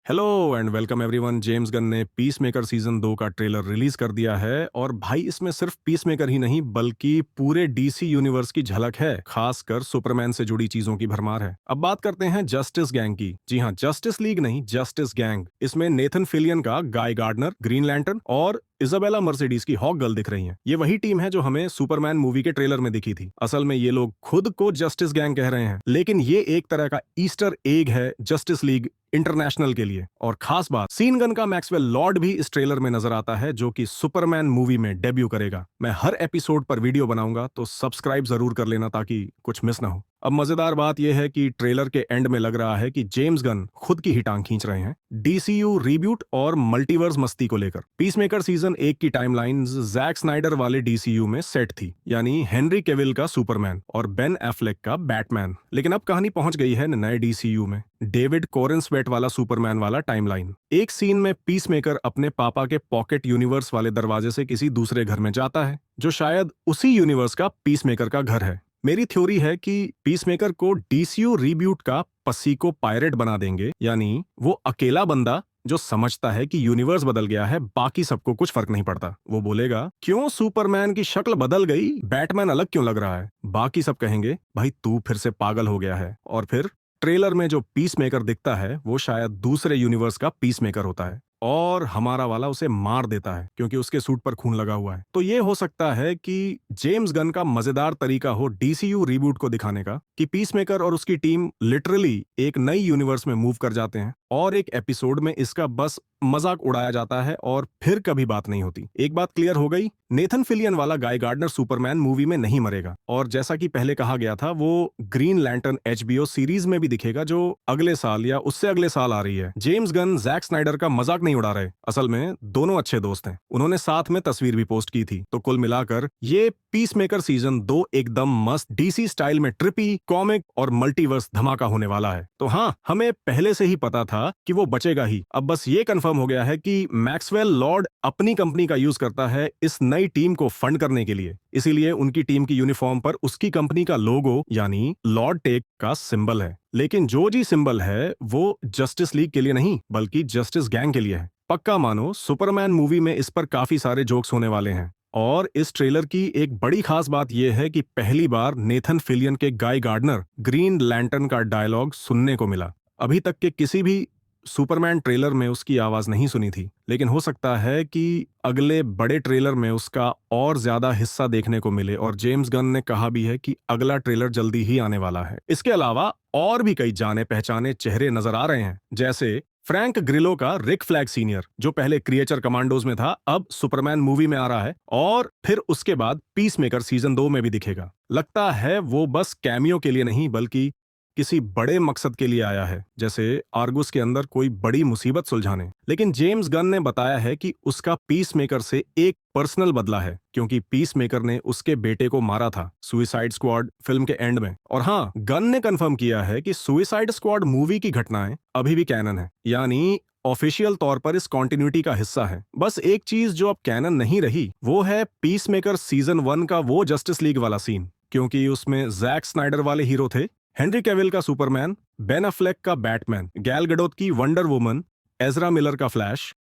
Hello and welcome everyone. James Gunn ने peace maker season 2 का trailer release कर दिया है और भाई इसमें सिर्फ पीस मेकर ही नहीं बल्कि पूरे डीसी यूनिवर्स की झलक है। खासकर सुपरमैन से जुड़ी चीजों की भरमार है। अब बात करते हैं जस्टिस गैंग की। जी हाँ, जस्टिस लीग नहीं, जस्टिस गैंग। इसमें नेथन फिलियन का गाय गार्डनर, ग्रीन लैंटर्न और इजाबेला मर्सिडीज की हॉक गर्ल दिख रही हैं। ये वही टीम है जो हमें सुपरमैन मूवी के ट्रेलर में दिखी थी। असल में ये लोग खुद को जस्टिस गैंग कह रहे हैं, लेकिन ये एक तरह का ईस्टर एग है जस्टिस लीग इंटरनेशनल के लिए। और खास बात, सीन गन का मैक्सवेल लॉर्ड भी इस ट्रेलर में नजर आता है, जो कि सुपरमैन मूवी में डेब्यू करेगा। मैं हर एपिसोड पर वीडियो बनाऊंगा, तो सब्सक्राइब जरूर कर लेना ताकि कुछ मिस ना हो। अब मजेदार बात यह है कि ट्रेलर के एंड में लग रहा है कि जेम्स गन खुद की ही टांग खींच रहे हैं डीसीयू रीब्यूट और मल्टीवर्स मस्ती को लेकर। पीसमेकर सीजन 1 की टाइमलाइन जैक स्नाइडर वाले डीसीयू में सेट थी, यानी हेनरी केविल का सुपरमैन और बेन एफ्लेक का बैटमैन। लेकिन अब कहानी पहुंच गई है नए डीसीयू में, डेविड कोरेनस्वेट वाला सुपरमैन वाला टाइमलाइन। एक सीन में पीसमेकर अपने पापा के पॉकेट यूनिवर्स वाले दरवाजे से किसी दूसरे घर में जाता है, जो शायद उसी यूनिवर्स का पीसमेकर का घर है। मेरी थ्योरी है कि पीसमेकर को डीसीयू रीब्यूट का पसीको पायरेट बना देंगे, यानी वो अकेला बंदा जो समझता है कि यूनिवर्स बदल गया है, बाकी सबको कुछ फर्क नहीं पड़ता। वो बोलेगा, क्यों सुपरमैन की शक्ल बदल गई, बैटमैन अलग क्यों लग रहा है? बाकी सब कहेंगे, भाई तू फिर से पागल हो गया है। और फिर ट्रेलर में जो पीसमेकर दिखता है वो शायद दूसरे यूनिवर्स का पीसमेकर होता है और हमारा वाला उसे मार देता है क्योंकि उसके सूट पर खून लगा हुआ है। तो ये हो सकता है कि जेम्स गन का मजेदार तरीका हो डीसीयू रीबूट को दिखाने का कि पीसमेकर और उसकी टीम लिटरली एक नई यूनिवर्स में मूव कर जाते हैं और एक एपिसोड में इसका बस मजाक उड़ाया जाता है और फिर कभी बात नहीं होती। एक बात क्लियर हो गई, नेथन फिलियन वाला गाय गार्डनर सुपरमैन मूवी में नहीं मरेगा और जैसा कि पहले कहा गया था, वो ग्रीन लैंटर्न एचबीओ सीरीज में भी दिखेगा जो अगले साल या उससे अगले साल आ रही है। जेम्स गन जैक स्नाइडर का मजाक नहीं उड़ा रहे, असल में दोनों अच्छे दोस्त हैं। उन्होंने साथ में तस्वीर भी पोस्ट की थी। तो कुल मिलाकर ये पीसमेकर सीजन 2 एकदम मस्त डीसी स्टाइल में ट्रिपी कॉमिक और मल्टीवर्स धमाका होने वाला है। तो हाँ, हमें पहले से ही पता था कि वो बचेगा ही। अब बस ये कंफर्म हो गया है कि मैक्सवेल लॉर्ड अपनी कंपनी का यूज करता है इस नई टीम को फंड करने के लिए, इसीलिए उनकी टीम की यूनिफॉर्म पर उसकी कंपनी का लोगो यानी लॉर्ड टेक का सिंबल है। लेकिन जो जी सिंबल है वो जस्टिस लीग के लिए नहीं बल्कि जस्टिस गैंग के लिए है। पक्का मानो सुपरमैन मूवी में इस पर काफी सारे जोक्स होने वाले हैं। और इस ट्रेलर की एक बड़ी खास बात यह है कि पहली बार नेथन फिलियन के गाय गार्डनर ग्रीन लैंटर्न का डायलॉग सुनने को मिला। अभी तक के किसी भी सुपरमैन ट्रेलर में उसकी आवाज नहीं सुनी थी, लेकिन हो सकता है कि अगले बड़े ट्रेलर में उसका और ज्यादा हिस्सा देखने को मिले। और जेम्स गन ने कहा भी है कि अगला ट्रेलर जल्दी ही आने वाला है। इसके अलावा और भी कई जाने पहचाने चेहरे नजर आ रहे हैं, जैसे फ्रैंक ग्रिलो का रिक फ्लैग सीनियर, जो पहले क्रिएचर कमांडोज में था, अब सुपरमैन मूवी में आ रहा है और फिर उसके बाद पीसमेकर सीजन 2 में भी दिखेगा। लगता है वो बस कैमियो के लिए नहीं बल्कि किसी बड़े मकसद के लिए आया है, जैसे आर्गुस के अंदर कोई बड़ी मुसीबत सुलझाने। लेकिन जेम्स गन ने बताया है कि उसका पीसमेकर से एक पर्सनल बदला है, क्योंकि पीसमेकर ने उसके बेटे को मारा था सुइसाइड स्क्वाड फिल्म के एंड में। और हाँ, गन ने कंफर्म किया है कि सुइसाइड स्क्वाड मूवी की घटनाएं अभी भी कैनन है, यानी ऑफिशियल तौर पर इस कॉन्टिन्यूटी का हिस्सा है। बस एक चीज जो अब कैनन नहीं रही वो है पीसमेकर सीजन 1 का वो जस्टिस लीग वाला सीन, क्योंकि उसमें जैक स्नाइडर वाले हीरो थे, हेनरी कैविल का सुपरमैन, बेन अफ्लेक का बैटमैन, गैल गडोत की वंडर वुमन, एजरा मिलर का फ्लैश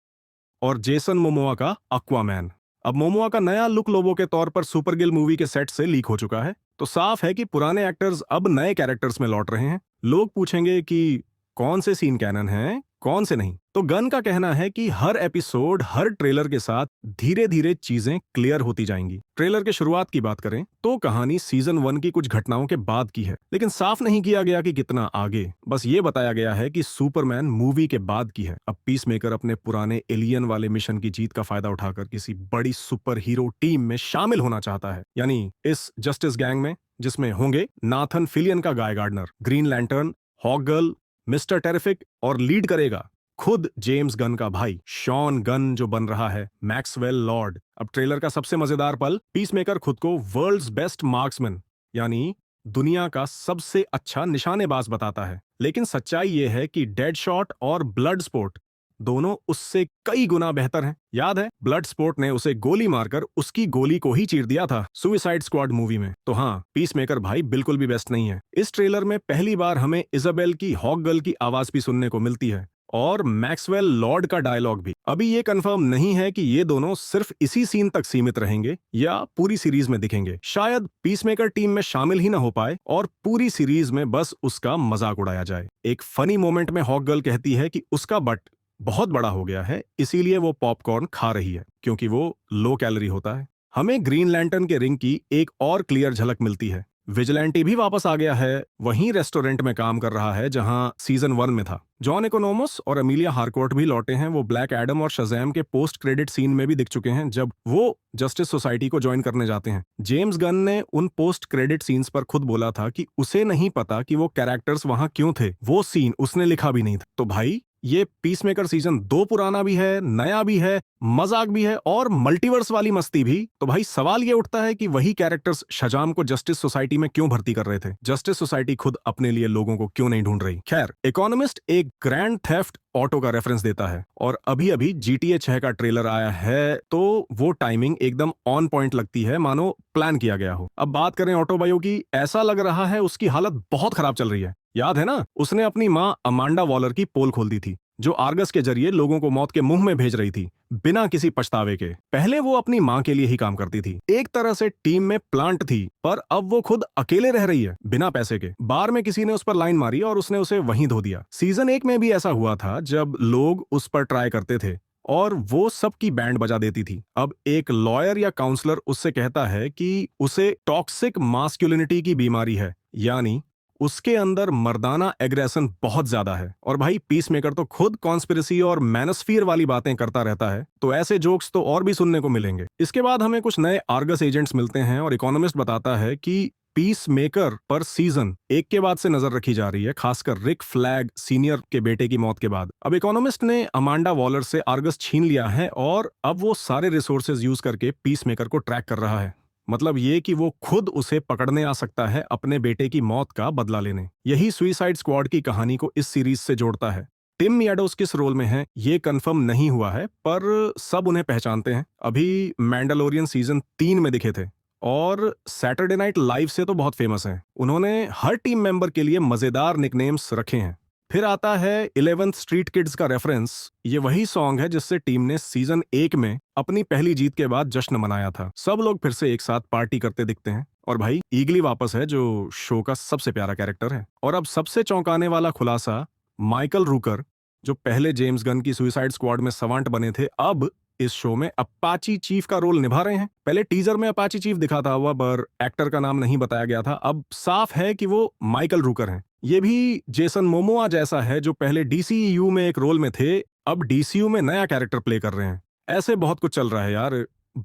और जेसन मोमोआ का एक्वामैन। अब मोमोआ का नया लुक लोबो के तौर पर सुपरगिल मूवी के सेट से लीक हो चुका है, तो साफ है कि पुराने एक्टर्स अब नए कैरेक्टर्स में लौट रहे हैं। लोग पूछेंगे कि कौन से सीन कैनन हैं, कौन से नहीं। तो गन का कहना है कि हर एपिसोड हर ट्रेलर के साथ धीरे धीरे चीजें क्लियर होती जाएंगी। ट्रेलर के शुरुआत की बात करें तो कहानी सीजन 1 की कुछ घटनाओं के बाद की है, लेकिन साफ नहीं किया गया कि कितना आगे। बस ये बताया गया है कि सुपरमैन मूवी के बाद की है। अब पीसमेकर अपने पुराने एलियन वाले मिशन की जीत का फायदा उठाकर किसी बड़ी सुपर हीरो टीम में शामिल होना चाहता है, यानी इस जस्टिस गैंग में, जिसमें होंगे नाथन फिलियन का Guy Gardner, Green Lantern, Hawkgirl, Mister Terrific और लीड करेगा खुद जेम्स गन का भाई शॉन गन, जो बन रहा है मैक्सवेल लॉर्ड। अब ट्रेलर का सबसे मजेदार पल, पीसमेकर खुद को वर्ल्ड्स बेस्ट मार्क्समैन यानी दुनिया का सबसे अच्छा निशानेबाज बताता है, लेकिन सच्चाई यह है कि डेड शॉट और ब्लड स्पोर्ट दोनों उससे कई गुना बेहतर हैं। याद है, ब्लड स्पोर्ट ने उसे गोली मारकर उसकी गोली को ही चीर दिया था सुइसाइड स्क्वाड मूवी में। तो हाँ, पीसमेकर भाई बिल्कुल भी बेस्ट नहीं है। इस ट्रेलर में पहली बार हमें इजाबेल की हॉक गर्ल की आवाज भी सुनने को मिलती है और मैक्सवेल लॉर्ड का डायलॉग भी। अभी ये कंफर्म नहीं है कि ये दोनों सिर्फ इसी सीन तक सीमित रहेंगे या पूरी सीरीज में दिखेंगे। शायद पीसमेकर टीम में शामिल ही ना हो पाए और पूरी सीरीज में बस उसका मजाक उड़ाया जाए। एक फनी मोमेंट में हॉक गर्ल कहती है कि उसका बट बहुत बड़ा हो गया है, इसीलिए वो पॉपकॉर्न खा रही है, क्योंकि वो लो कैलोरी होता है। हमें ग्रीन लैंटर्न के रिंग की एक और क्लियर झलक मिलती है। विजिलेंटी भी वापस आ गया है, वहीं रेस्टोरेंट में काम कर रहा है जहां सीजन 1 में था। जॉन इकोनोमस और अमीलिया हार्कोर्ट भी लौटे हैं। वो ब्लैक एडम और शज़ैम के पोस्ट क्रेडिट सीन में भी दिख चुके हैं जब वो जस्टिस सोसाइटी को ज्वाइन करने जाते हैं। जेम्स गन ने उन पोस्ट क्रेडिट सीन्स पर खुद बोला था कि उसे नहीं पता कि वो कैरेक्टर्स वहां क्यों थे, वो सीन उसने लिखा भी नहीं था। तो भाई, ये पीसमेकर सीजन 2 पुराना भी है, नया भी है, मजाक भी है और मल्टीवर्स वाली मस्ती भी। तो भाई सवाल ये उठता है कि वही कैरेक्टर्स शजाम को जस्टिस सोसाइटी में क्यों भर्ती कर रहे थे? जस्टिस सोसाइटी खुद अपने लिए लोगों को क्यों नहीं ढूंढ रही? खैर, इकोनॉमिस्ट एक ग्रैंड थेफ्ट ऑटो का रेफरेंस देता है और अभी अभी GTA 6 का ट्रेलर आया है, तो वो टाइमिंग एकदम ऑन पॉइंट लगती है, मानो प्लान किया गया हो। अब बात करें ऑटो बायो की, ऐसा लग रहा है उसकी हालत बहुत खराब चल रही है। याद है ना, उसने अपनी मां अमांडा वॉलर की पोल खोल दी थी, जो आर्गस के जरिए लोगों को मौत के मुंह में भेज रही थी बिना किसी पछतावे के। पहले वो अपनी मां के लिए ही काम करती थी, एक तरह से टीम में प्लांट थी, पर अब वो खुद अकेले रह रही है बिना पैसे के। बार में किसी ने उस पर लाइन मारी और उसने उसे वहीं धो दिया। सीजन 1 में भी ऐसा हुआ था जब लोग उस पर ट्राई करते थे और वो सबकी बैंड बजा देती थी। अब एक लॉयर या काउंसलर उससे कहता है कि उसे टॉक्सिक मास्कुलिनिटी की बीमारी है, यानी उसके अंदर मर्दाना एग्रेशन बहुत ज्यादा है। और भाई पीसमेकर तो खुद कॉन्स्पिरेसी और मैनोस्फीयर वाली बातें करता रहता है, तो ऐसे जोक्स तो और भी सुनने को मिलेंगे। इसके बाद हमें कुछ नए आर्गस एजेंट्स मिलते हैं और इकोनॉमिस्ट बताता है कि पीसमेकर पर सीजन 1 के बाद से नजर रखी जा रही है, खासकर रिक फ्लैग सीनियर के बेटे की मौत के बाद। अब इकोनॉमिस्ट ने अमांडा वॉलर से आर्गस छीन लिया है और अब वो सारे रिसोर्सेज यूज करके पीसमेकर को ट्रैक कर रहा है। मतलब ये कि वो खुद उसे पकड़ने आ सकता है अपने बेटे की मौत का बदला लेने। यही सुइसाइड स्क्वाड की कहानी को इस सीरीज से जोड़ता है। टिम मियाडोस किस रोल में है ये कंफर्म नहीं हुआ है, पर सब उन्हें पहचानते हैं। अभी मैंडलोरियन सीजन 3 में दिखे थे और सैटरडे नाइट लाइव से तो बहुत फेमस हैं। उन्होंने हर टीम मेंबर के लिए मजेदार निकनेम्स रखे हैं। फिर आता है 11th स्ट्रीट किड्स का रेफरेंस। ये वही सॉन्ग है जिससे टीम ने सीजन 1 में अपनी पहली जीत के बाद जश्न मनाया था। सब लोग फिर से एक साथ पार्टी करते दिखते हैं। और भाई ईगली वापस है, जो शो का सबसे प्यारा कैरेक्टर है। और अब सबसे चौंकाने वाला खुलासा, माइकल रूकर, जो पहले जेम्स गन की सुइसाइड स्क्वाड में सवांट बने थे, अब इस शो में अपाची चीफ का रोल निभा रहे हैं। पहले टीजर में अपाची चीफ दिखाता हुआ, पर एक्टर का नाम नहीं बताया गया था। अब साफ है कि वो माइकल रूकर हैं। ये भी जेसन मोमोआ जैसा है, जो पहले DCEU में एक रोल में थे, अब DCU में नया कैरेक्टर प्ले कर रहे हैं। ऐसे बहुत कुछ चल रहा है यार,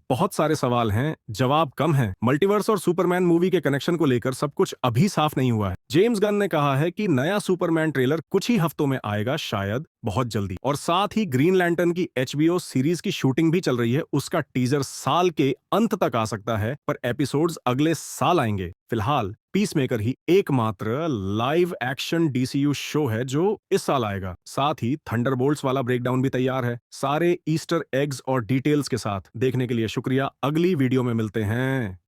बहुत सारे सवाल हैं, जवाब कम है। मल्टीवर्स और सुपरमैन मूवी के कनेक्शन को लेकर सब कुछ अभी साफ नहीं हुआ है। जेम्स गन ने कहा है कि नया सुपरमैन ट्रेलर कुछ ही हफ्तों में आएगा, शायद बहुत जल्दी। और साथ ही ग्रीन लैंटर्न की HBO सीरीज की शूटिंग भी चल रही है। उसका टीजर साल के अंत तक आ सकता है, पर एपिसोड्स अगले साल आएंगे। फिलहाल पीसमेकर ही एकमात्र लाइव एक्शन DCU शो है जो इस साल आएगा। साथ ही थंडरबोल्ट्स वाला ब्रेकडाउन भी तैयार है, सारे ईस्टर एग्स और डिटेल्स के साथ। देखने के लिए शुक्रिया, अगली वीडियो में मिलते हैं।